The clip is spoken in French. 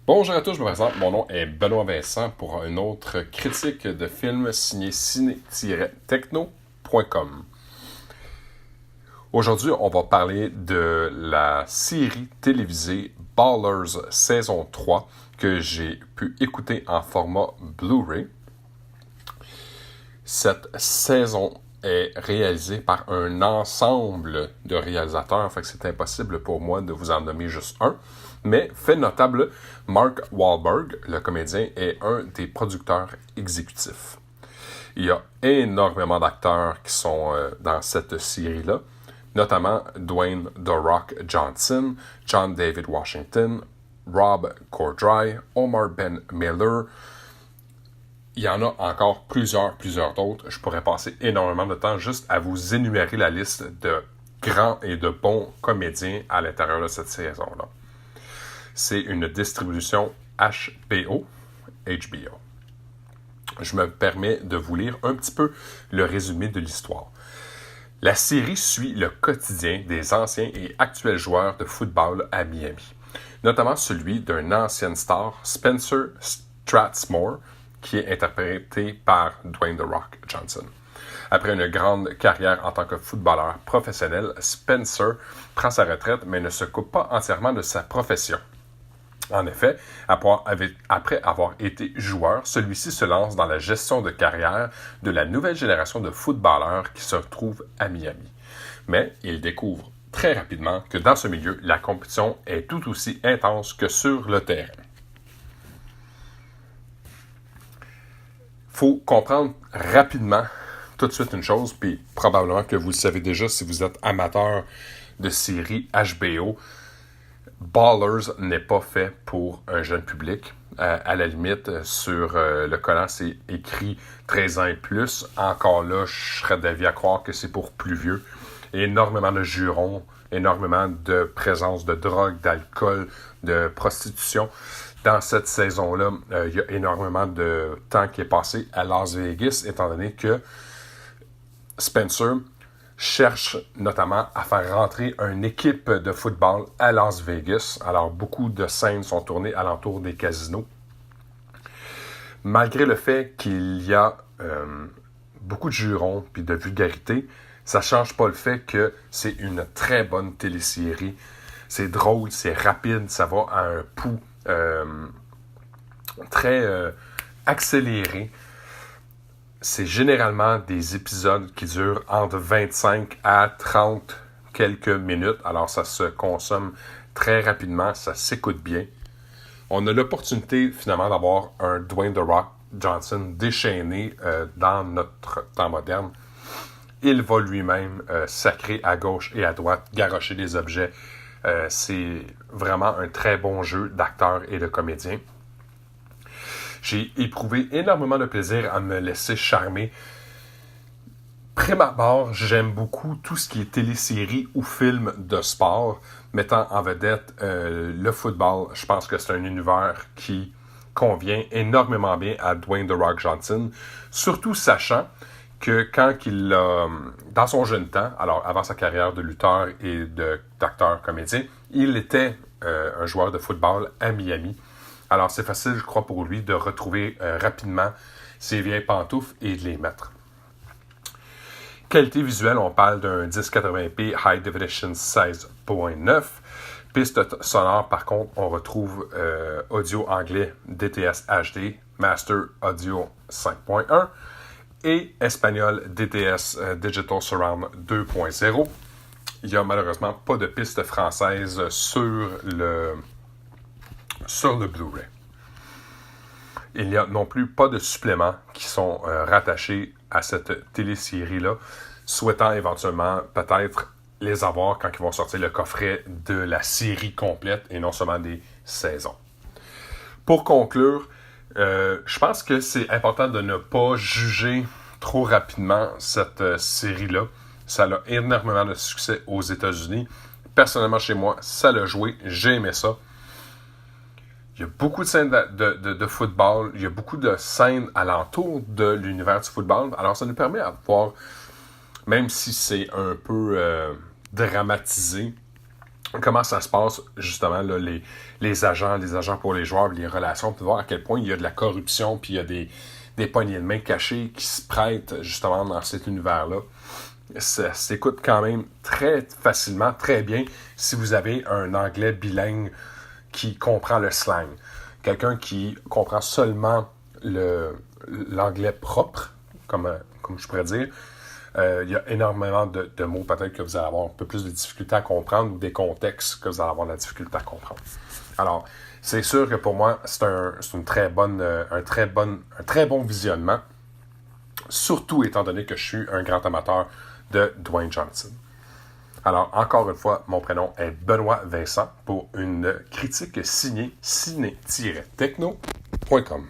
Bonjour à tous, je me présente, mon nom est Benoît Vincent pour une autre critique de film signé ciné-techno.com. Aujourd'hui, on va parler de la série télévisée Ballers saison 3 que j'ai pu écouter en format Blu-ray. Cette saison est réalisée par un ensemble de réalisateurs, fait que c'est impossible pour moi de vous en nommer juste un. Mais, fait notable, Mark Wahlberg, le comédien, est un des producteurs exécutifs. Il y a énormément d'acteurs qui sont dans cette série-là, notamment Dwayne The Rock Johnson, John David Washington, Rob Corddry, Omar Ben Miller. Il y en a encore plusieurs d'autres. Je pourrais passer énormément de temps juste à vous énumérer la liste de grands et de bons comédiens à l'intérieur de cette saison-là. C'est une distribution HBO. Je me permets de vous lire un petit peu le résumé de l'histoire. La série suit le quotidien des anciens et actuels joueurs de football à Miami, notamment celui d'un ancien star, Spencer Strathmore, qui est interprété par Dwayne The Rock Johnson. Après une grande carrière en tant que footballeur professionnel, Spencer prend sa retraite mais ne se coupe pas entièrement de sa profession. En effet, après avoir été joueur, celui-ci se lance dans la gestion de carrière de la nouvelle génération de footballeurs qui se retrouvent à Miami. Mais il découvre très rapidement que dans ce milieu, la compétition est tout aussi intense que sur le terrain. Il faut comprendre rapidement tout de suite une chose, puis probablement que vous le savez déjà si vous êtes amateur de séries HBO. Ballers n'est pas fait pour un jeune public. À la limite, sur le collant, c'est écrit 13 ans et plus. Encore là, je serais d'avis à croire que c'est pour plus vieux. Énormément de jurons, énormément de présence de drogue, d'alcool, de prostitution. Dans cette saison-là, il y a énormément de temps qui est passé à Las Vegas, étant donné que Spencer cherche notamment à faire rentrer une équipe de football à Las Vegas. Alors, beaucoup de scènes sont tournées alentour des casinos. Malgré le fait qu'il y a beaucoup de jurons et de vulgarité, ça ne change pas le fait que c'est une très bonne télésérie. C'est drôle, c'est rapide, ça va à un pouls très accéléré. C'est généralement des épisodes qui durent entre 25 à 30 quelques minutes. Alors, ça se consomme très rapidement, ça s'écoute bien. On a l'opportunité, finalement, d'avoir un Dwayne The Rock Johnson déchaîné dans notre temps moderne. Il va lui-même sacrer à gauche et à droite, garrocher des objets. C'est vraiment un très bon jeu d'acteur et de comédien. J'ai éprouvé énormément de plaisir à me laisser charmer. Prime abord, j'aime beaucoup tout ce qui est télésérie ou film de sport, mettant en vedette le football. Je pense que c'est un univers qui convient énormément bien à Dwayne The Rock Johnson, surtout sachant que dans son jeune temps, alors avant sa carrière de lutteur et d'acteur comédien, il était un joueur de football à Miami. Alors, c'est facile, je crois, pour lui de retrouver rapidement ses vieilles pantoufles et de les mettre. Qualité visuelle, on parle d'un 1080p High Definition 16.9. Piste sonore, par contre, on retrouve audio anglais DTS HD, Master Audio 5.1 et espagnol DTS Digital Surround 2.0. Il n'y a malheureusement pas de piste française sur le Blu-ray. Il n'y a non plus pas de suppléments qui sont rattachés à cette télésérie-là, souhaitant éventuellement peut-être les avoir quand ils vont sortir le coffret de la série complète et non seulement des saisons. Pour conclure, je pense que c'est important de ne pas juger trop rapidement cette série-là. Ça a énormément de succès aux États-Unis. Personnellement, chez moi, ça l'a joué. J'ai aimé ça. Il y a beaucoup de scènes de football. Il y a beaucoup de scènes alentour de l'univers du football. Alors, ça nous permet de voir, même si c'est un peu dramatisé, comment ça se passe, justement, là, les agents pour les joueurs, les relations, puis voir à quel point il y a de la corruption, puis il y a des poignées de main cachées qui se prêtent, justement, dans cet univers-là. Ça s'écoute quand même très facilement, très bien, si vous avez un anglais bilingue qui comprend le slang. Quelqu'un qui comprend seulement l'anglais propre, comme je pourrais dire, il y a énormément de mots peut-être que vous allez avoir un peu plus de difficulté à comprendre ou des contextes que vous allez avoir de la difficulté à comprendre. Alors, c'est sûr que pour moi, c'est un très bon visionnement, surtout étant donné que je suis un grand amateur de Dwayne Johnson. Alors, encore une fois, mon prénom est Benoît Vincent pour une critique signée ciné-techno.com.